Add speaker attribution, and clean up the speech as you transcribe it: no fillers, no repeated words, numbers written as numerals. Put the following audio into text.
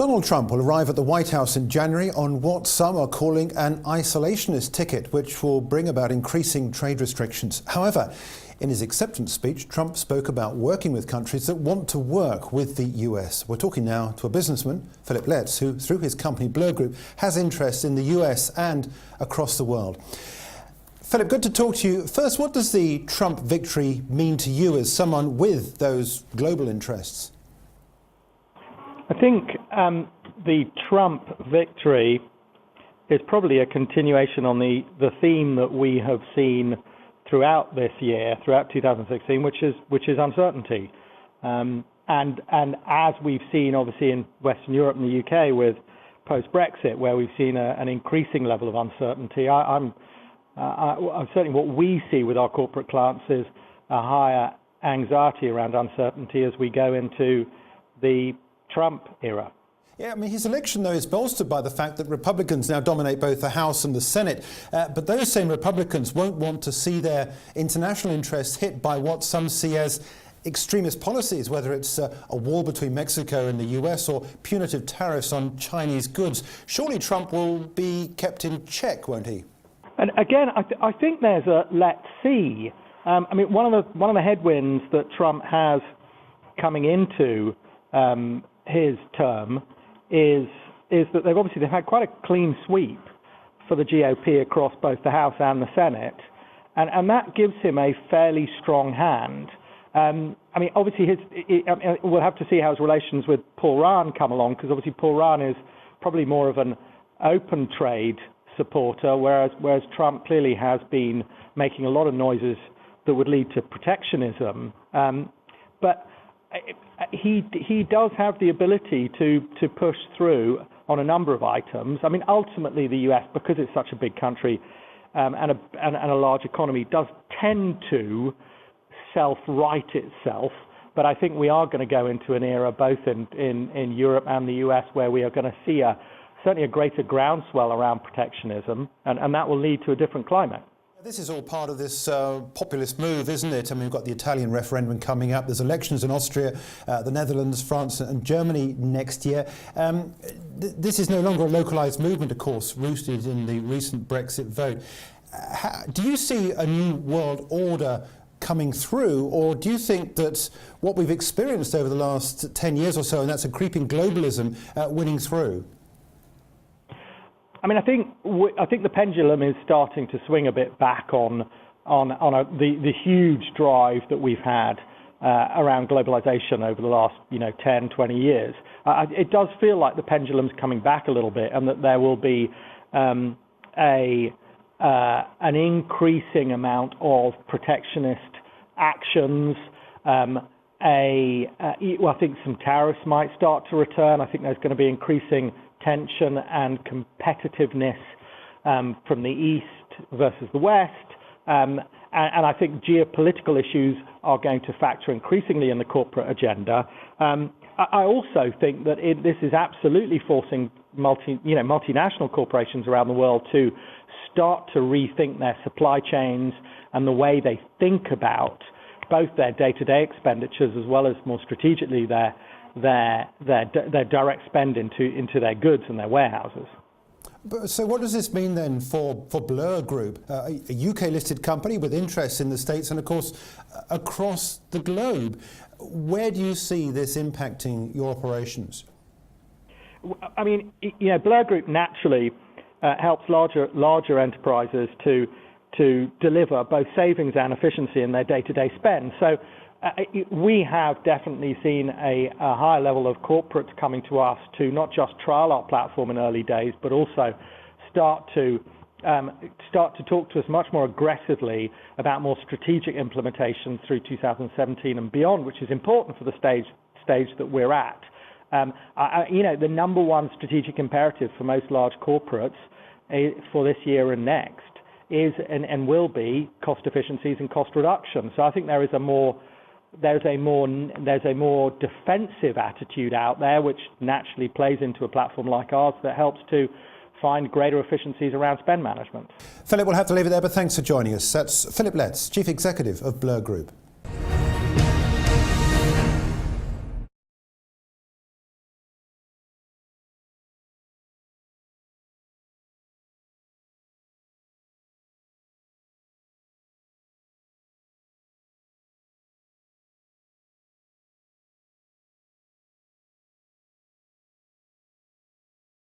Speaker 1: Donald Trump will arrive at the White House in January on what some are calling an isolationist ticket, which will bring about increasing trade restrictions. However, in his acceptance speech, Trump spoke about working with countries that want to work with the US. We're talking now to a businessman, Philip Letts, who, through his company Blur Group, has interests in the US and across the world. Philip, good to talk to you. First, what does the Trump victory mean to you as someone with those global interests?
Speaker 2: I think the Trump victory is probably a continuation on the theme that we have seen throughout this year, throughout 2016, which is uncertainty. And as we've seen, obviously, in Western Europe and the UK with post-Brexit, where we've seen an increasing level of uncertainty, I'm certainly what we see with our corporate clients is a higher anxiety around uncertainty as we go into the Trump era.
Speaker 1: Yeah, I mean, his election, though, is bolstered by the fact that Republicans now dominate both the House and the Senate. But those same Republicans won't want to see their international interests hit by what some see as extremist policies, whether it's a war between Mexico and the US or punitive tariffs on Chinese goods. Surely Trump will be kept in check, won't he?
Speaker 2: And again, I think there's a let's see. I mean, one of the headwinds that Trump has coming into his term is that they've had quite a clean sweep for the GOP across both the House and the Senate, and that gives him a fairly strong hand. I mean, obviously, we'll have to see how his relations with Paul Ryan come along, because obviously Paul Ryan is probably more of an open trade supporter, whereas Trump clearly has been making a lot of noises that would lead to protectionism. But he does have the ability to push through on a number of items. I mean, ultimately, the US, because it's such a big country and a large economy, does tend to self-right itself. But I think we are going to go into an era, both in Europe and the US, where we are going to see certainly a greater groundswell around protectionism, and that will lead to a different climate.
Speaker 1: This is all part of this populist move, isn't it? I mean, we've got the Italian referendum coming up. There's elections in Austria, the Netherlands, France and Germany next year. This is no longer a localised movement, of course, rooted in the recent Brexit vote. Do you see a new world order coming through, or do you think that what we've experienced over the last 10 years or so, and that's a creeping globalism, winning through?
Speaker 2: I mean, I think the pendulum is starting to swing a bit back on the huge drive that we've had around globalisation over the last 10, 20 years. It does feel like the pendulum's coming back a little bit, and that there will be an increasing amount of protectionist actions. I think some tariffs might start to return. I think there's going to be increasing tension and competitiveness from the East versus the West. And I think geopolitical issues are going to factor increasingly in the corporate agenda. I also think that this is absolutely forcing multinational corporations around the world to start to rethink their supply chains and the way they think about both their day-to-day expenditures as well as more strategically their direct spend into their goods and their warehouses.
Speaker 1: So what does this mean then for Blur Group, a UK-listed company with interests in the States and, of course, across the globe? Where do you see this impacting your operations?
Speaker 2: I mean, Blur Group naturally helps larger enterprises to deliver both savings and efficiency in their day-to-day spend. So we have definitely seen a higher level of corporates coming to us to not just trial our platform in early days, but also start to talk to us much more aggressively about more strategic implementations through 2017 and beyond, which is important for the stage that we're at. The number one strategic imperative for most large corporates for this year and next is and will be cost efficiencies and cost reduction. So I think there's a more defensive attitude out there, which naturally plays into a platform like ours that helps to find greater efficiencies around spend management.
Speaker 1: Philip, we'll have to leave it there, but thanks for joining us. That's Philip Letts, Chief Executive of Blur Group.